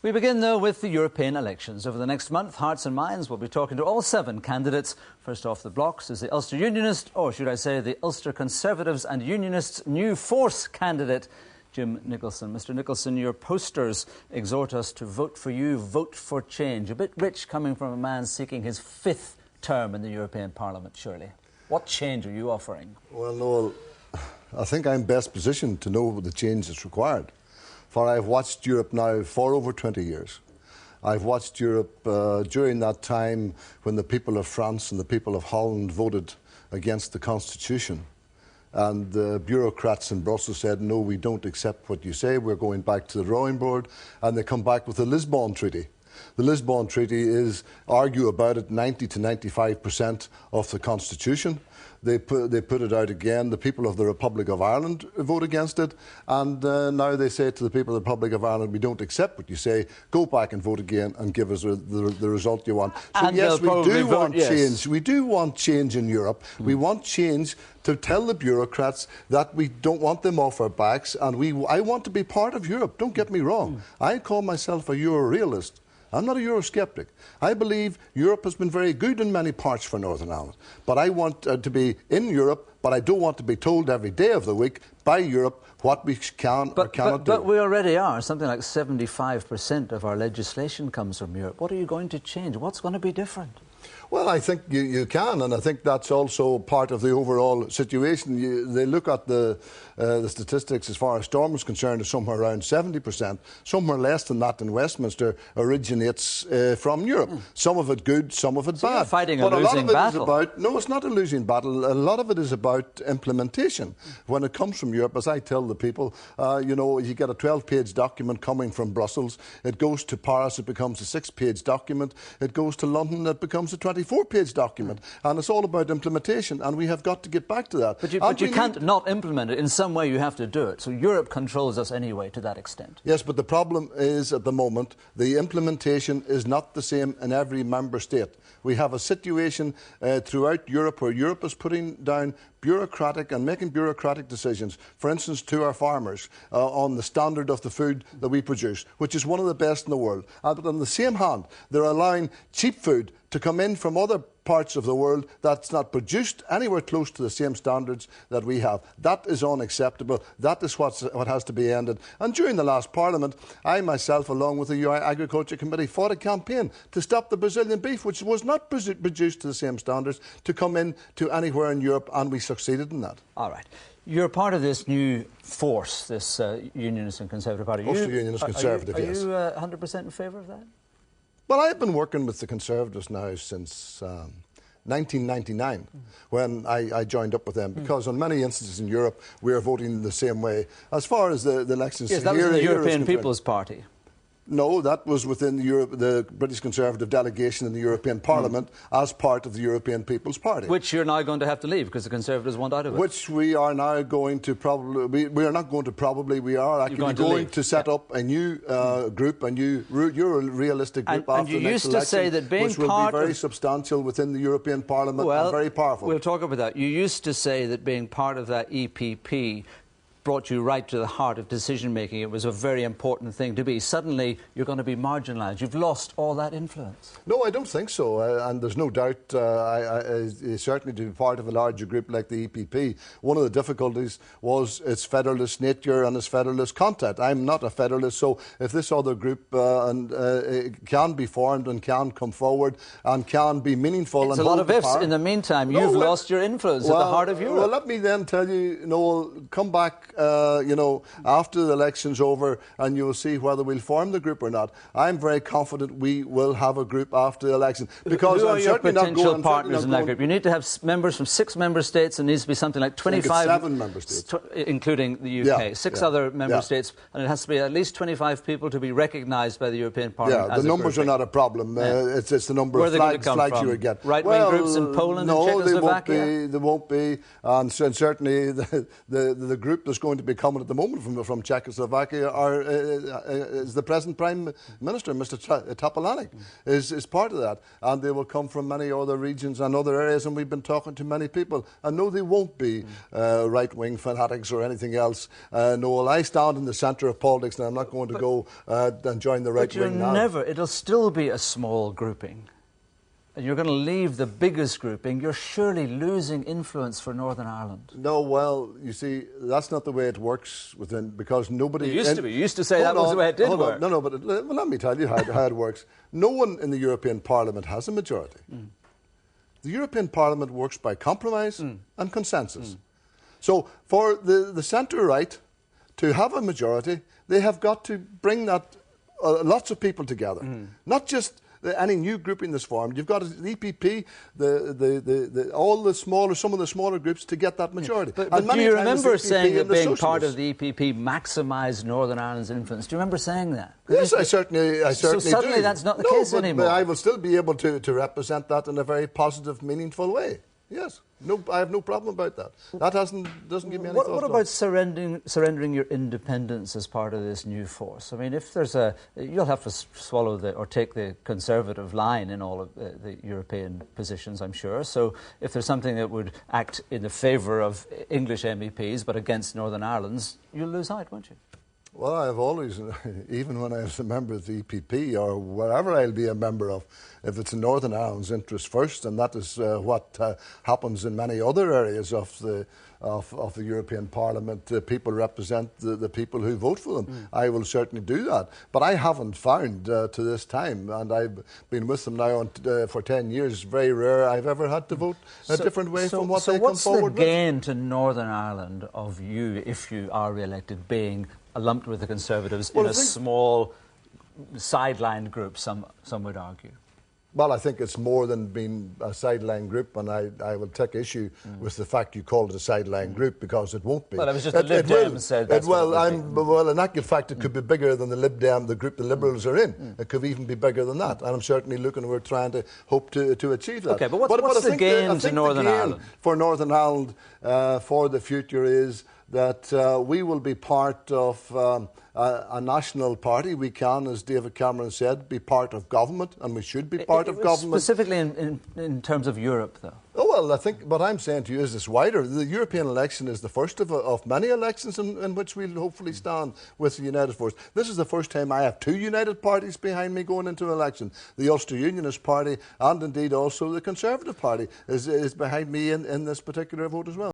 We begin, though, with the European elections. Over the next month, Hearts and Minds will be talking to all 7 candidates. First off the blocks is the Ulster Unionist, or should I say the Ulster Conservatives and Unionists' new force candidate, Jim Nicholson. Mr. Nicholson, your posters exhort us to vote for you, vote for change. A bit rich coming from a man seeking his 5th term in the European Parliament, surely. What change are you offering? Well, Noel, I think I'm best positioned to know the change that's required. For I've watched Europe now for over 20 years. I've watched Europe during that time when the people of France and the people of Holland voted against the Constitution. And the bureaucrats in Brussels said, no, we don't accept what you say, we're going back to the drawing board. And they come back with the Lisbon Treaty. The Lisbon Treaty is, argue about it, 90 to 95% of the Constitution. They put it out again. The people of the Republic of Ireland vote against it. And now they say to the people of the Republic of Ireland, we don't accept what you say. Go back and vote again and give us the result you want. So and yes, we do want change. Yes. We do want change in Europe. We want change to tell the bureaucrats that we don't want them off our backs. And I want to be part of Europe. Don't get me wrong. I call myself a Euro-realist. I'm not a Eurosceptic. I believe Europe has been very good in many parts for Northern Ireland. But I want to be in Europe, but I don't want to be told every day of the week by Europe what we can or cannot do. But we already are. Something like 75% of our legislation comes from Europe. What are you going to change? What's going to be different? Well, I think you can, and I think that's also part of the overall situation. They look at the statistics as far as Storm is concerned, is somewhere around 70%. Somewhere less than that in Westminster originates from Europe. Some of it good, some of it bad. You're fighting but a losing battle. No, it's not a losing battle. A lot of it is about implementation. When it comes from Europe, as I tell the people, you get a 12-page document coming from Brussels. It goes to Paris, it becomes a 6-page document. It goes to London, it becomes a 24-page document, and it's all about implementation, and we have got to get back to that. But you can't not implement it. In some way you have to do it. So Europe controls us anyway to that extent. Yes, but the problem is at the moment the implementation is not the same in every member state. We have a situation throughout Europe where Europe is putting down bureaucratic and making bureaucratic decisions, for instance, to our farmers on the standard of the food that we produce, which is one of the best in the world. But on the same hand, they're allowing cheap food to come in from other parts of the world that's not produced anywhere close to the same standards that we have. That is unacceptable. That is what has to be ended. And during the last Parliament, I myself, along with the Agriculture Committee, fought a campaign to stop the Brazilian beef, which was not produced to the same standards, to come in to anywhere in Europe, and we succeeded in that. All right. You're part of this new force, this Unionist and Conservative Party. Ulster Unionist Conservative, yes. Are you 100% in favour of that? Well, I've been working with the Conservatives now since 1999, when I joined up with them, because on many instances in Europe we are voting the same way. As far as the elections... Yes, that was the European People's Party. No, that was within the British Conservative delegation in the European Parliament as part of the European People's Party. Which you're now going to have to leave because the Conservatives want out of it. Which we are now going to probably... We are not going to probably... We are actually going to set up a new group, a new Euro-realistic group after the next election, say that being which will be very substantial within the European Parliament and very powerful. We'll talk about that. You used to say that being part of that EPP brought you right to the heart of decision-making. It was a very important thing to be. Suddenly, you're going to be marginalised. You've lost all that influence. No, I don't think so. And there's no doubt, certainly to be part of a larger group like the EPP, one of the difficulties was its federalist nature and its federalist content. I'm not a federalist, so if this other group can be formed and can come forward and can be meaningful... It's a lot of ifs. In the meantime, you've lost your influence at the heart of Europe. Well, let me then tell you, Noel, come back after the election's over, and you will see whether we'll form the group or not. I'm very confident we will have a group after the election. Because who are your potential partners in that group? You need to have members from 6 member states, and it needs to be something like 25... I think it's 7 member states. Including the UK. 6 other member states, and it has to be at least 25 people to be recognised by the European Parliament. Yeah, the numbers are not a problem. It's the number of flags you would get. Right-wing groups in Poland and Czechoslovakia? No, they won't be. And certainly the group that's going going to be coming at the moment from Czechoslovakia is the present Prime Minister, Mr. Topolanek, is part of that. And they will come from many other regions and other areas, and we've been talking to many people. And no, they won't be right-wing fanatics or anything else. Noel, I stand in the centre of politics, and I'm not going to go and join the right wing now. It'll still be a small grouping. And you're going to leave the biggest grouping. You're surely losing influence for Northern Ireland. No, well, you see, that's not the way it works because nobody... It used to be. You used to say that was the way it did work. No, but let me tell you how it works. No one in the European Parliament has a majority. The European Parliament works by compromise and consensus. So for the centre-right to have a majority, they have got to bring that lots of people together, not just any new grouping that's formed. You've got the EPP, some of the smaller groups to get that majority. But do you remember saying that being part of the EPP maximised Northern Ireland's influence? Do you remember saying that? Yes, I certainly do. So suddenly that's not the case anymore. But I will still be able to represent that in a very positive, meaningful way. Yes. No, I have no problem about that. That doesn't give me any thought. What about surrendering your independence as part of this new force? I mean, if there's you'll have to swallow or take the Conservative line in all of the European positions, I'm sure. So if there's something that would act in the favour of English MEPs but against Northern Ireland's, you'll lose out, won't you? Well, I've always, even when I was a member of the EPP or wherever I'll be a member of, if it's in Northern Ireland's interest first, and that is what happens in many other areas of the European Parliament. People represent the people who vote for them. I will certainly do that. But I haven't found to this time, and I've been with them now for 10 years, very rare I've ever had to vote a different way from what they come forward with. So what's the gain to Northern Ireland of you, if you are re-elected, being lumped with the Conservatives in a small sidelined group, some would argue? Well, I think it's more than being a sideline group, and I will take issue with the fact you called it a sideline group, because it won't be. Well, it was just the Lib Dems said that's well, in actual fact, it could be bigger than the Lib Dem, the group the Liberals are in. It could even be bigger than that, and I'm certainly we're trying to hope to achieve that. Okay, but what's the gain to Northern Ireland? For Northern Ireland for the future is that we will be part of a national party. We can, as David Cameron said, be part of government, and we should be part of government. Specifically in terms of Europe, though? Oh, well, I think what I'm saying to you is it's wider. The European election is the first of many elections in which we'll hopefully stand with the United Force. This is the first time I have two united parties behind me going into an election. The Ulster Unionist Party and indeed also the Conservative Party is behind me in this particular vote as well.